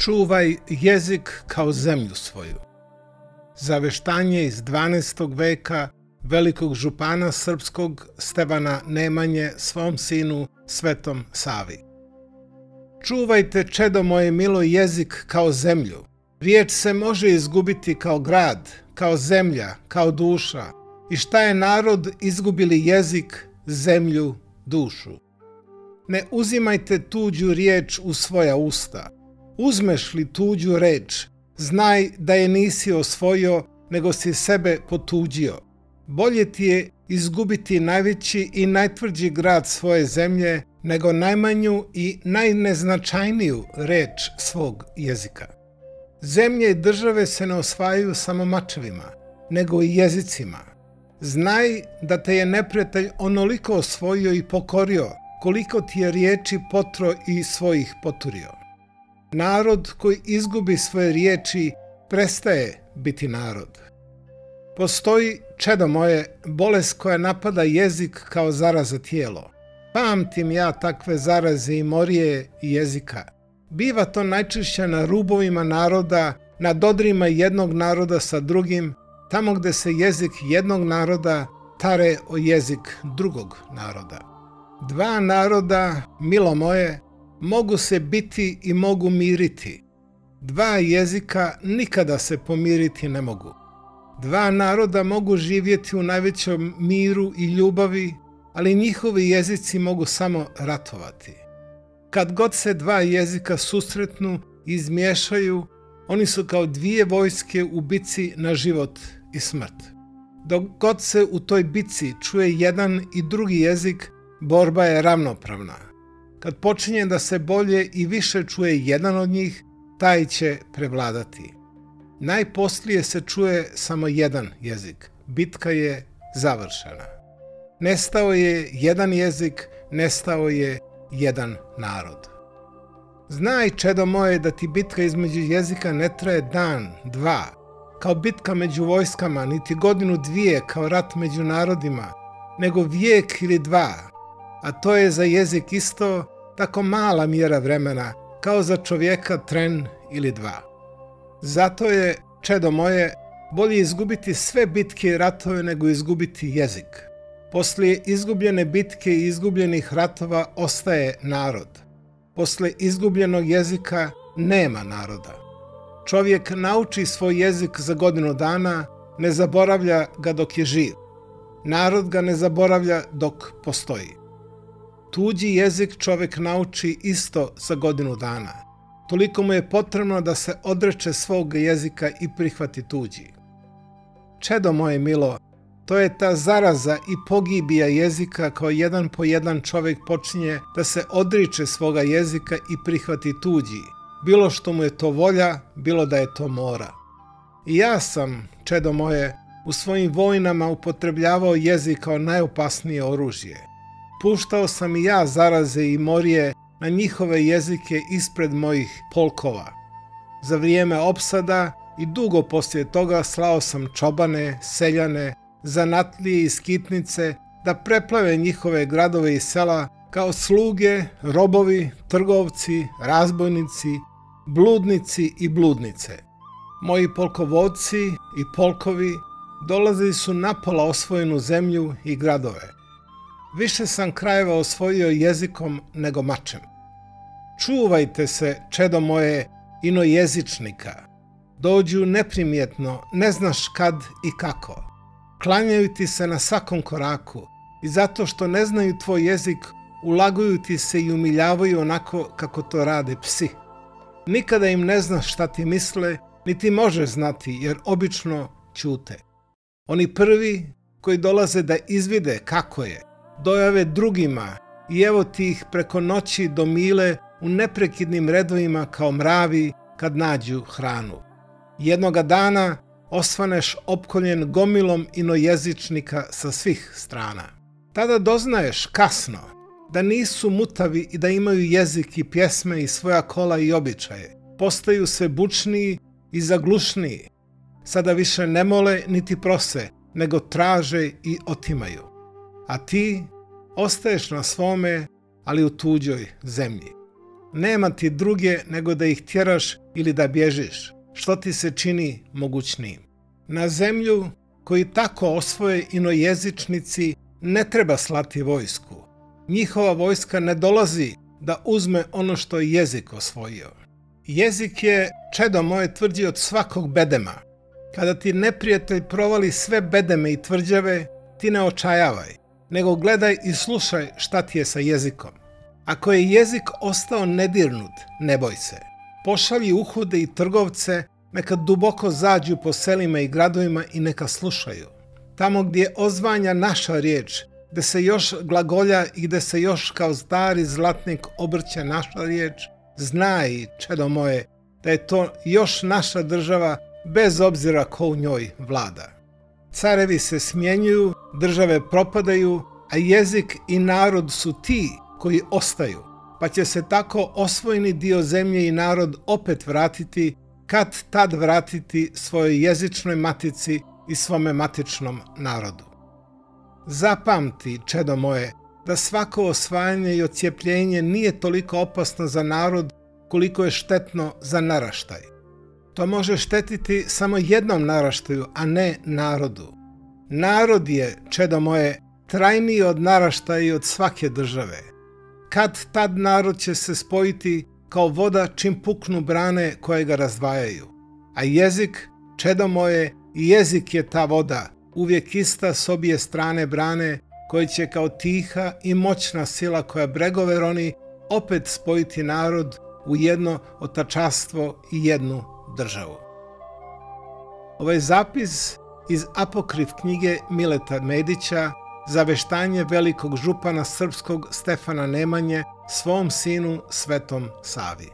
Čuvaj jezik kao zemlju svoju. Zaveštanje iz 12. veka velikog župana srpskog Stevana Nemanje svom sinu Svetom Savi. Čuvajte, čedo moje milo, jezik kao zemlju. Riječ se može izgubiti kao grad, kao zemlja, kao duša. I šta je narod izgubili jezik, zemlju, dušu? Ne uzimajte tuđu riječ u svoja usta. Uzmeš li tuđu reč, znaj da je nisi osvojio, nego si sebe potuđio. Bolje ti je izgubiti najveći i najtvrđi grad svoje zemlje, nego najmanju i najneznačajniju reč svog jezika. Zemlje i države se ne osvajaju samo mačevima, nego i jezicima. Znaj da te je neprijatelj onoliko osvojio i pokorio, koliko ti je riječi potro i svojih poturio. Narod koji izgubi svoje riječi prestaje biti narod. Postoji, čedo moje, bolest koja napada jezik kao zaraza tijelo. Pamtim ja takve zaraze i morije i jezika. Biva to najčešće na rubovima naroda, na dodirima jednog naroda sa drugim, tamo gde se jezik jednog naroda tare o jezik drugog naroda. Dva naroda, milo moje, mogu se biti i mogu miriti. Dva jezika nikada se pomiriti ne mogu. Dva naroda mogu živjeti u najvećem miru i ljubavi, ali njihovi jezici mogu samo ratovati. Kad god se dva jezika susretnu i izmiješaju, oni su kao dvije vojske u bici na život i smrt. Dok god se u toj bici čuje jedan i drugi jezik, borba je ravnopravna. Kad počinje da se bolje i više čuje jedan od njih, taj će prevladati. Najposlije se čuje samo jedan jezik. Bitka je završena. Nestao je jedan jezik, nestao je jedan narod. Znaj, čedo moje, da ti bitka između jezika ne traje dan, dva, kao bitka među vojskama, niti godinu, dvije, kao rat među narodima, nego vijek ili dva, a to je za jezik isto tako mala mjera vremena, kao za čovjeka tren ili dva. Zato je, čedo moje, bolje izgubiti sve bitke i ratove nego izgubiti jezik. Poslije izgubljene bitke i izgubljenih ratova ostaje narod. Posle izgubljenog jezika nema naroda. Čovjek nauči svoj jezik za godinu dana, ne zaboravlja ga dok je živ. Narod ga ne zaboravlja dok postoji. Tuđi jezik čovjek nauči isto za godinu dana. Toliko mu je potrebno da se odreče svog jezika i prihvati tuđi. Čedo moje milo, to je ta zaraza i pogibija jezika kao jedan po jedan čovjek počinje da se odriče svoga jezika i prihvati tuđi, bilo što mu je to volja, bilo da je to mora. I ja sam, čedo moje, u svojim vojnama upotrebljavao jezik kao najopasnije oružje. Puštao sam i ja zaraze i morije na njihove jezike ispred mojih polkova. Za vrijeme opsada i dugo poslije toga slao sam čobane, seljane, zanatlije i skitnice da preplave njihove gradove i sela kao sluge, robovi, trgovci, razbojnici, bludnici i bludnice. Moji polkovodci i polkovi dolazili su napola osvojenu zemlju i gradove. Više sam krajeva osvojio jezikom nego mačem. Čuvajte se, čedo moje, inojezičnika. Dođu neprimjetno, ne znaš kad i kako. Klanjaju ti se na svakom koraku i zato što ne znaju tvoj jezik, ulaguju ti se i umiljavaju onako kako to rade psi. Nikada im ne znaš šta ti misle, niti možeš znati, jer obično ćute. Oni prvi koji dolaze da izvide kako je, dojave drugima i evo ti ih preko noći domile u neprekidnim redovima kao mravi kad nađu hranu. Jednoga dana osvaneš opkoljen gomilom inojezičnika sa svih strana. Tada doznaješ kasno da nisu mutavi i da imaju jezik i pjesme i svoja kola i običaje. Postaju sve bučniji i zaglušniji. Sada više ne mole niti prose, nego traže i otimaju. A ti ostaješ na svome, ali u tuđoj zemlji. Nema ti druge nego da ih tjeraš ili da bježiš, što ti se čini mogućnijim. Na zemlju koji tako osvoje inojezičnici ne treba slati vojsku. Njihova vojska ne dolazi da uzme ono što je jezik osvojio. Jezik je, čedo moje, tvrđi od svakog bedema. Kada ti neprijatelj provali sve bedeme i tvrđave, ti ne očajavaj, nego gledaj i slušaj šta ti je sa jezikom. Ako je jezik ostao nedirnut, ne boj se. Pošalji uhude i trgovce, neka duboko zađu po selima i gradovima i neka slušaju. Tamo gdje ozvanja naša riječ, gde se još glagolja i gde se još kao stari zlatnik obrće naša riječ, znaj, čedo moje, da je to još naša država bez obzira ko u njoj vlada. Carevi se smjenjuju, države propadaju, a jezik i narod su ti koji ostaju, pa će se tako osvojeni dio zemlje i narod opet vratiti, kad tad vratiti svojoj jezičnoj matici i svome matičnom narodu. Zapamti, čedo moje, da svako osvajanje i odcijepljenje nije toliko opasno za narod koliko je štetno za naraštaj. To može štetiti samo jednom naraštaju, a ne narodu. Narod je, čedo moje, trajniji od naraštaja i od svake države. Kad tad narod će se spojiti kao voda čim puknu brane koje ga razdvajaju. A jezik, čedo moje, jezik je ta voda, uvijek ista s obje strane brane, koji će kao tiha i moćna sila koja bregove roni opet spojiti narod u jedno otačanstvo i jednu državu. Ovaj zapis iz apokrif knjige Mileta Medića, Zaveštanje velikog župana srpskog Stefana Nemanje svom sinu Svetom Savi.